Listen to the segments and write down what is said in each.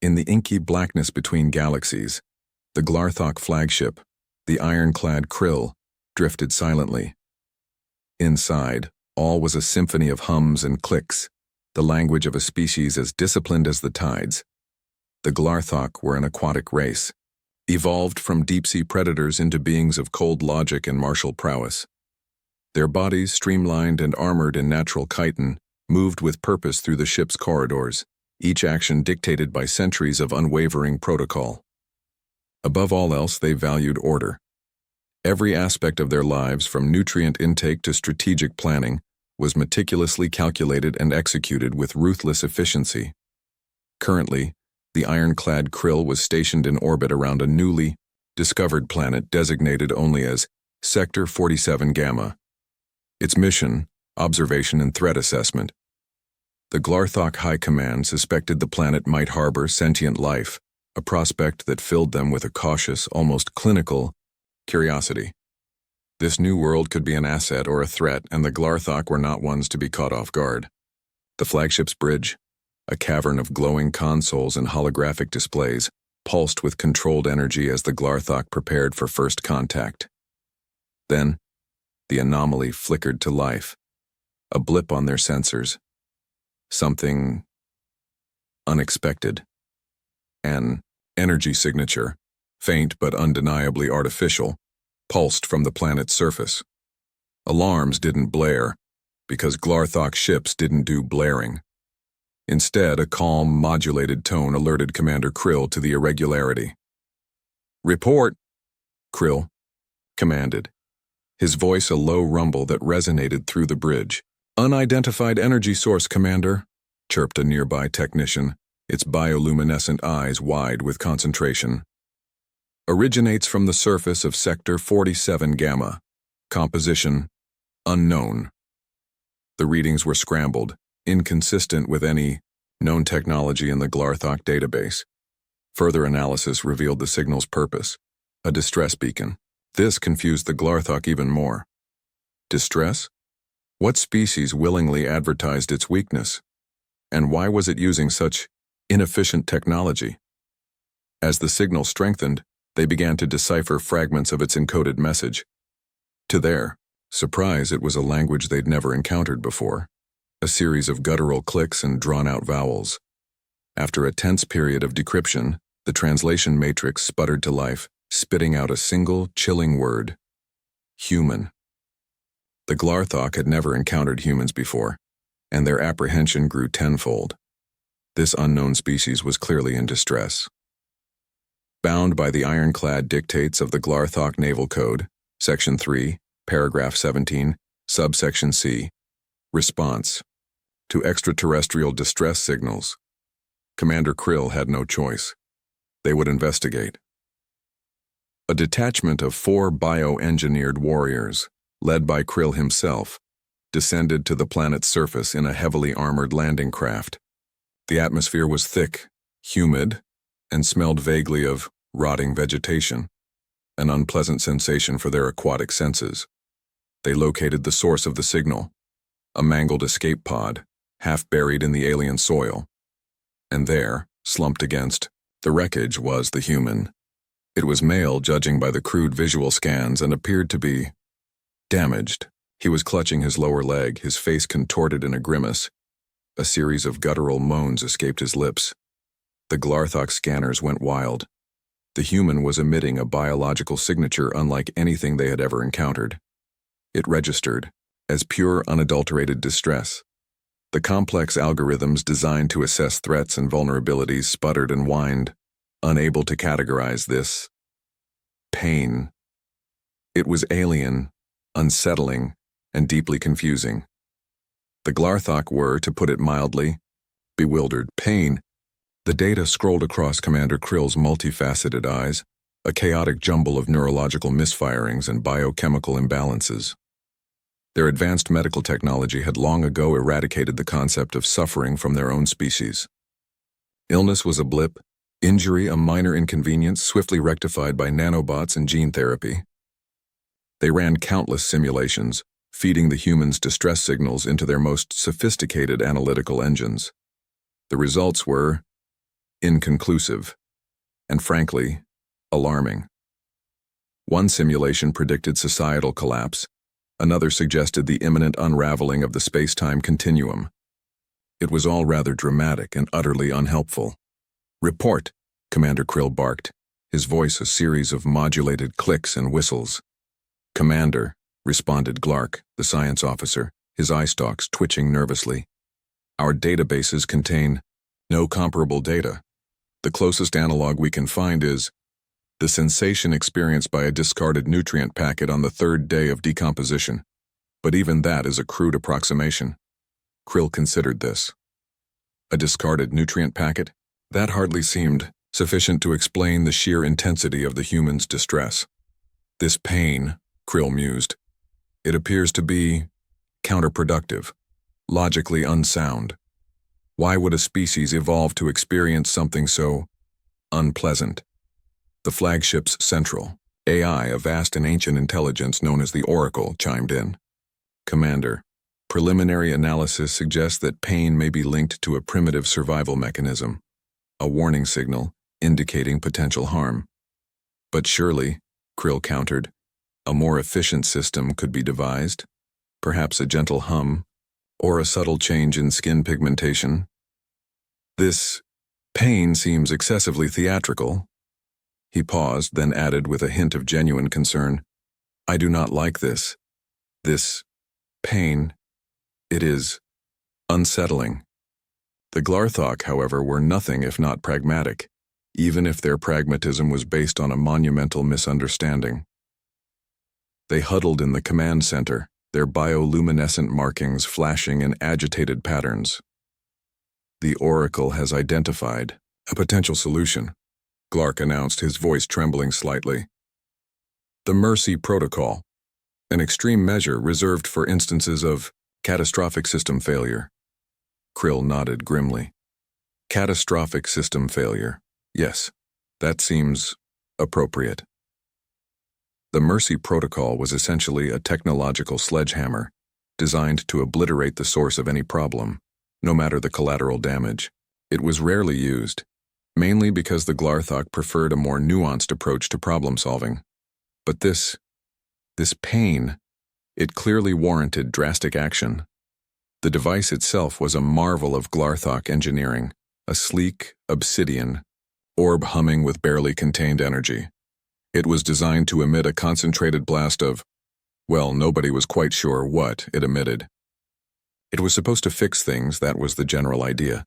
In the inky blackness between galaxies, the Glar'thok flagship, the ironclad Krill, drifted silently. Inside, all was a symphony of hums and clicks, the language of a species as disciplined as the tides. The Glar'thok were an aquatic race, evolved from deep-sea predators into beings of cold logic and martial prowess. Their bodies, streamlined and armored in natural chitin, moved with purpose through the ship's corridors, each action dictated by centuries of unwavering protocol. Above all else, they valued order. Every aspect of their lives, from nutrient intake to strategic planning, was meticulously calculated and executed with ruthless efficiency. Currently, the ironclad Krill was stationed in orbit around a newly discovered planet designated only as Sector 47 Gamma. Its mission, observation and threat assessment. The Glar'thok High Command suspected the planet might harbor sentient life, a prospect that filled them with a cautious, almost clinical, curiosity. This new world could be an asset or a threat, and the Glar'thok were not ones to be caught off guard. The flagship's bridge, a cavern of glowing consoles and holographic displays, pulsed with controlled energy as the Glar'thok prepared for first contact. Then, the anomaly flickered to life, a blip on their sensors. Something unexpected. An energy signature, faint but undeniably artificial, pulsed from the planet's surface. Alarms didn't blare, because Glar'thok ships didn't do blaring. Instead, a calm, modulated tone alerted Commander Krill to the irregularity. "Report," Krill commanded, his voice a low rumble that resonated through the bridge. "Unidentified energy source, Commander," chirped a nearby technician, its bioluminescent eyes wide with concentration. "Originates from the surface of Sector 47 Gamma. Composition, unknown." The readings were scrambled, inconsistent with any known technology in the Glar'thok database. Further analysis revealed the signal's purpose, a distress beacon. This confused the Glar'thok even more. Distress? What species willingly advertised its weakness? And why was it using such inefficient technology? As the signal strengthened, they began to decipher fragments of its encoded message. To their surprise, it was a language they'd never encountered before, a series of guttural clicks and drawn-out vowels. After a tense period of decryption, the translation matrix sputtered to life, spitting out a single, chilling word: human. The Glar'thok had never encountered humans before, and their apprehension grew tenfold. This unknown species was clearly in distress. Bound by the ironclad dictates of the Glar'thok Naval Code, Section 3, Paragraph 17, Subsection C, Response to extraterrestrial distress signals, Commander Krill had no choice. They would investigate. A detachment of 4 bioengineered warriors, led by Krill himself, descended to the planet's surface in a heavily armored landing craft. The atmosphere was thick, humid, and smelled vaguely of rotting vegetation, an unpleasant sensation for their aquatic senses. They located the source of the signal, a mangled escape pod, half buried in the alien soil. And there, slumped against the wreckage, was the human. It was male, judging by the crude visual scans, and appeared to be damaged. He was clutching his lower leg, his face contorted in a grimace. A series of guttural moans escaped his lips. The Glar'thok scanners went wild. The human was emitting a biological signature unlike anything they had ever encountered. It registered as pure, unadulterated distress. The complex algorithms designed to assess threats and vulnerabilities sputtered and whined, unable to categorize this pain. It was alien, unsettling, and deeply confusing. The Glar'thok were, to put it mildly, bewildered. Pain. The data scrolled across Commander Krill's multifaceted eyes, a chaotic jumble of neurological misfirings and biochemical imbalances. Their advanced medical technology had long ago eradicated the concept of suffering from their own species. Illness was a blip, injury a minor inconvenience swiftly rectified by nanobots and gene therapy. They ran countless simulations, feeding the humans' distress signals into their most sophisticated analytical engines. The results were inconclusive, and frankly, alarming. One simulation predicted societal collapse, another suggested the imminent unraveling of the space-time continuum. It was all rather dramatic and utterly unhelpful. "Report," Commander Krill barked, his voice a series of modulated clicks and whistles. "Commander," responded Glar'thok, the science officer, his eye stalks twitching nervously. "Our databases contain no comparable data. The closest analog we can find is the sensation experienced by a discarded nutrient packet on the third day of decomposition. But even that is a crude approximation." Krill considered this. A discarded nutrient packet? That hardly seemed sufficient to explain the sheer intensity of the human's distress. "This pain," Krill mused, "it appears to be counterproductive, logically unsound. Why would a species evolve to experience something so unpleasant?" The flagship's central AI, a vast and ancient intelligence known as the Oracle, chimed in. "Commander, preliminary analysis suggests that pain may be linked to a primitive survival mechanism, a warning signal indicating potential harm. But surely," Krill countered, "a more efficient system could be devised, perhaps a gentle hum, or a subtle change in skin pigmentation. This pain seems excessively theatrical." He paused, then added with a hint of genuine concern, "I do not like this. This pain. It is unsettling." The Glar'thok, however, were nothing if not pragmatic, even if their pragmatism was based on a monumental misunderstanding. They huddled in the command center, their bioluminescent markings flashing in agitated patterns. "The Oracle has identified a potential solution," Glar'thok announced, his voice trembling slightly. "The Mercy Protocol, an extreme measure reserved for instances of catastrophic system failure." Krill nodded grimly. "Catastrophic system failure. Yes, that seems appropriate." The Mercy Protocol was essentially a technological sledgehammer designed to obliterate the source of any problem, no matter the collateral damage. It was rarely used, mainly because the Glar'thok preferred a more nuanced approach to problem solving. But this pain, it clearly warranted drastic action. The device itself was a marvel of Glar'thok engineering, a sleek, obsidian orb humming with barely contained energy. It was designed to emit a concentrated blast of, well, nobody was quite sure what it emitted. It was supposed to fix things, that was the general idea.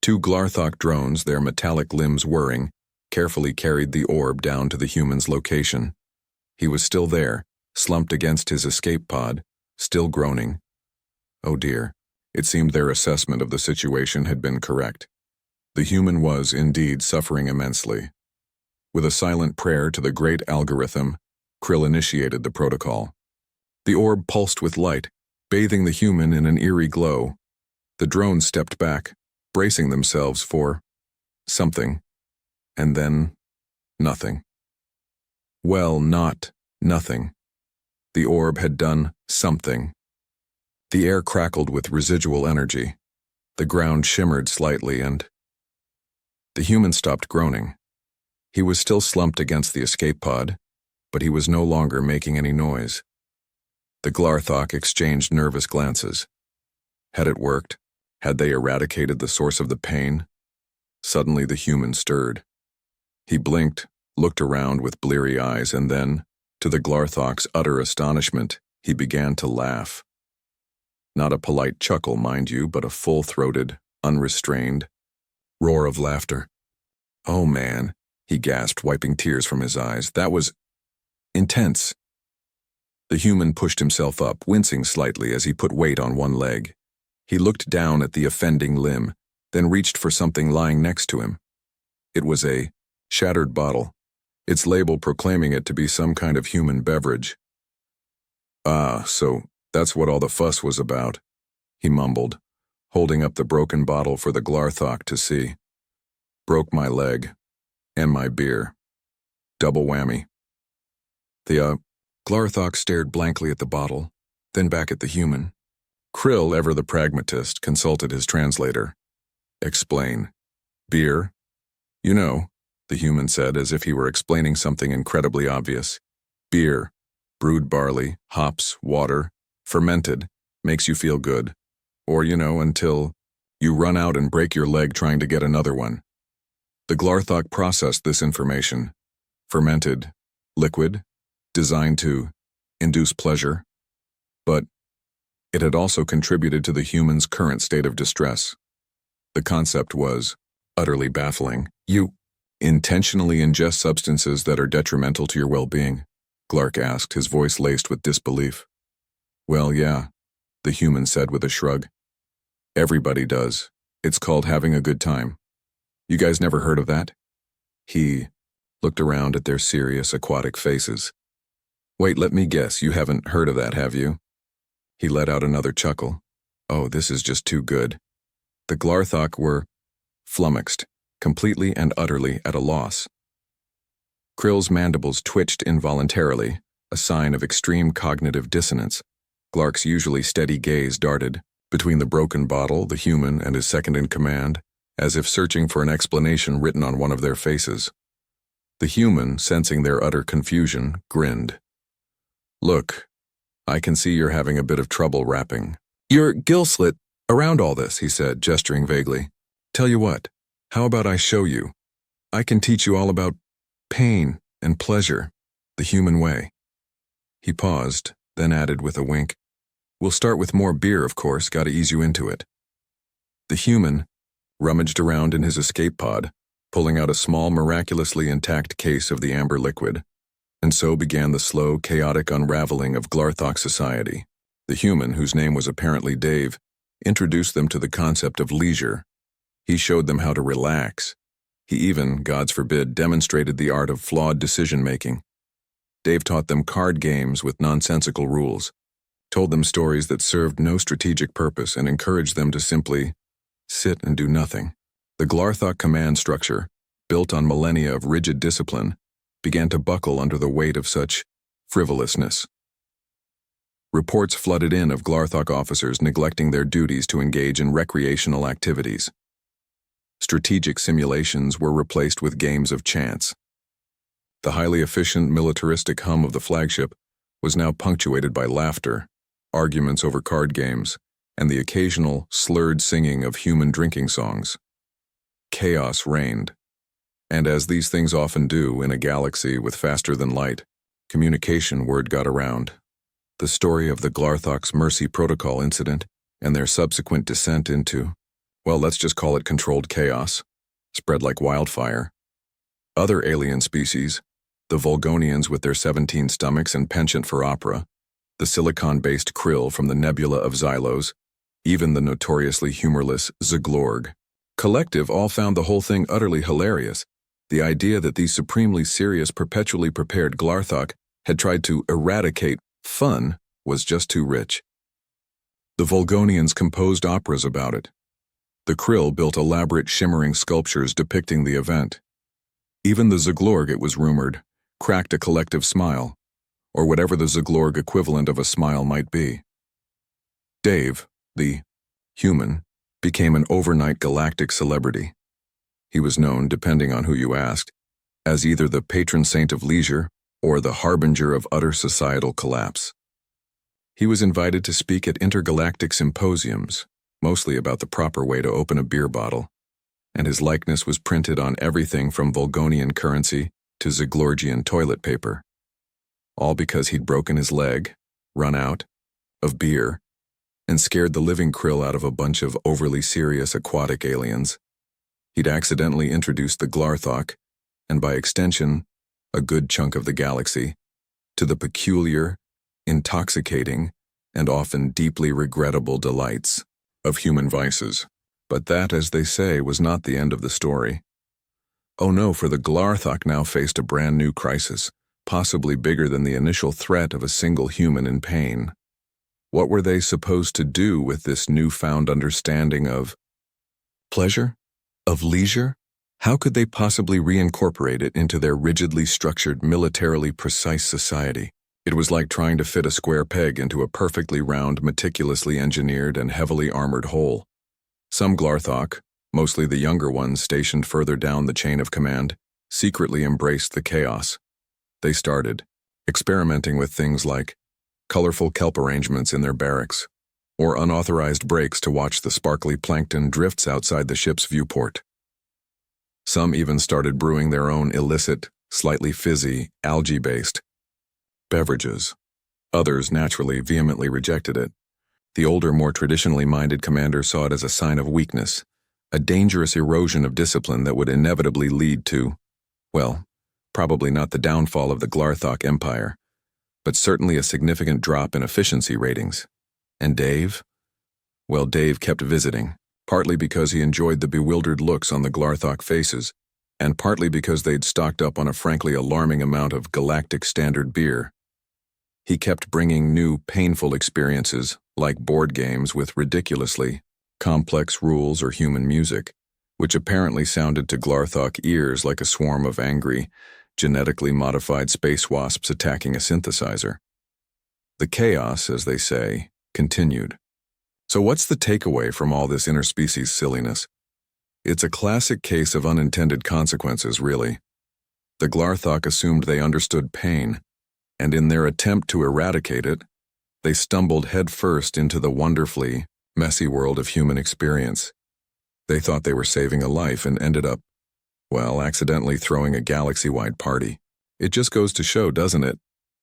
Two Glar'thok drones, their metallic limbs whirring, carefully carried the orb down to the human's location. He was still there, slumped against his escape pod, still groaning. Oh dear, it seemed their assessment of the situation had been correct. The human was, indeed, suffering immensely. With a silent prayer to the great algorithm, Krill initiated the protocol. The orb pulsed with light, bathing the human in an eerie glow. The drones stepped back, bracing themselves for something, and then nothing. Well, not nothing. The orb had done something. The air crackled with residual energy. The ground shimmered slightly and the human stopped groaning. He was still slumped against the escape pod, but he was no longer making any noise. The Glar'thok exchanged nervous glances. Had it worked? Had they eradicated the source of the pain? Suddenly the human stirred. He blinked, looked around with bleary eyes, and then, to the Glar'thok's utter astonishment, he began to laugh. Not a polite chuckle, mind you, but a full-throated, unrestrained roar of laughter. "Oh man," he gasped, wiping tears from his eyes. "That was intense." The human pushed himself up, wincing slightly as he put weight on one leg. He looked down at the offending limb, then reached for something lying next to him. It was a shattered bottle, its label proclaiming it to be some kind of human beverage. "Ah, so that's what all the fuss was about," he mumbled, holding up the broken bottle for the Glar'thok to see. "Broke my leg. And my beer. Double whammy." The Glar'thok stared blankly at the bottle, then back at the human. Krill, ever the pragmatist, consulted his translator. "Explain. Beer? You know, the human said as if he were explaining something incredibly obvious. Beer, brewed barley, hops, water, fermented, makes you feel good. Or, until you run out and break your leg trying to get another one. The Glar'thok processed this information. Fermented, liquid, designed to induce pleasure. But it had also contributed to the human's current state of distress. The concept was utterly baffling. You intentionally ingest substances that are detrimental to your well-being? Glar'thok asked, his voice laced with disbelief. Well, yeah, the human said with a shrug. Everybody does. It's called having a good time. You guys never heard of that? He looked around at their serious aquatic faces. Wait, let me guess, you haven't heard of that, have you? He let out another chuckle. Oh, this is just too good. The Glar'thok were flummoxed, completely and utterly at a loss. Krill's mandibles twitched involuntarily, a sign of extreme cognitive dissonance. Glark's usually steady gaze darted between the broken bottle, the human, and his second-in-command, as if searching for an explanation written on one of their faces. The human, sensing their utter confusion, grinned. Look, I can see you're having a bit of trouble wrapping your gill slit around all this, he said, gesturing vaguely. Tell you what, how about I show you? I can teach you all about pain and pleasure, the human way. He paused, then added with a wink, We'll start with more beer, of course, gotta ease you into it. The human rummaged around in his escape pod, pulling out a small, miraculously intact case of the amber liquid. And so began the slow, chaotic unraveling of Glar'thok society. The human, whose name was apparently Dave, introduced them to the concept of leisure. He showed them how to relax. He even, gods forbid, demonstrated the art of flawed decision-making. Dave taught them card games with nonsensical rules, told them stories that served no strategic purpose, and encouraged them to simply sit and do nothing. The Glar'thok command structure, built on millennia of rigid discipline, began to buckle under the weight of such frivolousness. Reports flooded in of Glar'thok officers neglecting their duties to engage in recreational activities. Strategic simulations were replaced with games of chance. The highly efficient militaristic hum of the flagship was now punctuated by laughter, arguments over card games, and the occasional slurred singing of human drinking songs. Chaos reigned. And as these things often do in a galaxy with faster-than-light, communication word got around. The story of the Glar'thok's Mercy Protocol incident and their subsequent descent into, well, let's just call it controlled chaos, spread like wildfire. Other alien species, the Volgonians with their 17 stomachs and penchant for opera, the silicon-based krill from the nebula of Xylos, even the notoriously humorless Zglorg, collective all found the whole thing utterly hilarious. The idea that these supremely serious, perpetually prepared Glar'thok had tried to eradicate fun was just too rich. The Volgonians composed operas about it. The krill built elaborate shimmering sculptures depicting the event. Even the Zglorg, it was rumored, cracked a collective smile, or whatever the Zglorg equivalent of a smile might be. Dave, the human, became an overnight galactic celebrity. He was known, depending on who you asked, as either the Patron Saint of Leisure or the harbinger of utter societal collapse. He was invited to speak at intergalactic symposiums, mostly about the proper way to open a beer bottle, and his likeness was printed on everything from Volgonian currency to Zglorgian toilet paper. All because he'd broken his leg, run out of beer, and scared the living krill out of a bunch of overly serious aquatic aliens. He'd accidentally introduced the Glar'thok, and by extension, a good chunk of the galaxy, to the peculiar, intoxicating, and often deeply regrettable delights of human vices. But that, as they say, was not the end of the story. Oh no, for the Glar'thok now faced a brand new crisis, possibly bigger than the initial threat of a single human in pain. What were they supposed to do with this newfound understanding of pleasure? Of leisure? How could they possibly reincorporate it into their rigidly structured, militarily precise society? It was like trying to fit a square peg into a perfectly round, meticulously engineered and heavily armored hole. Some Glar'thok, Mostly the younger ones stationed further down the chain of command secretly embraced the chaos. They started experimenting with things like colorful kelp arrangements in their barracks, or unauthorized breaks to watch the sparkly plankton drifts outside the ship's viewport. Some even started brewing their own illicit, slightly fizzy, algae-based beverages. Others naturally vehemently rejected it. The older, more traditionally minded commanders saw it as a sign of weakness, a dangerous erosion of discipline that would inevitably lead to, well, probably not the downfall of the Glar'thok Empire, but certainly a significant drop in efficiency ratings. And Dave? Well, Dave kept visiting, partly because he enjoyed the bewildered looks on the Glar'thok faces, and partly because they'd stocked up on a frankly alarming amount of Galactic standard beer. He kept bringing new, painful experiences, like board games with ridiculously complex rules or human music, which apparently sounded to Glar'thok ears like a swarm of angry, genetically modified space wasps attacking a synthesizer. The chaos, as they say, continued. So what's the takeaway from all this interspecies silliness? It's a classic case of unintended consequences, really. The Glar'thok assumed they understood pain, and in their attempt to eradicate it, they stumbled headfirst into the wonderfully messy world of human experience. They thought they were saving a life and ended up, well, accidentally throwing a galaxy-wide party. It just goes to show, doesn't it,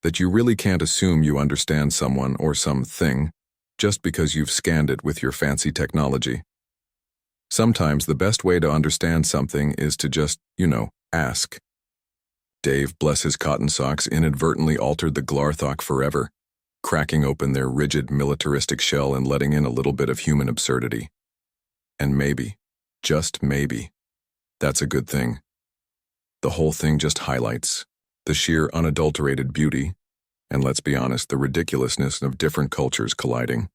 that you really can't assume you understand someone or something just because you've scanned it with your fancy technology. Sometimes the best way to understand something is to just, ask. Dave, bless his cotton socks, inadvertently altered the Glar'thok forever, cracking open their rigid militaristic shell and letting in a little bit of human absurdity. And maybe, just maybe, that's a good thing. The whole thing just highlights the sheer unadulterated beauty, and let's be honest, the ridiculousness of different cultures colliding.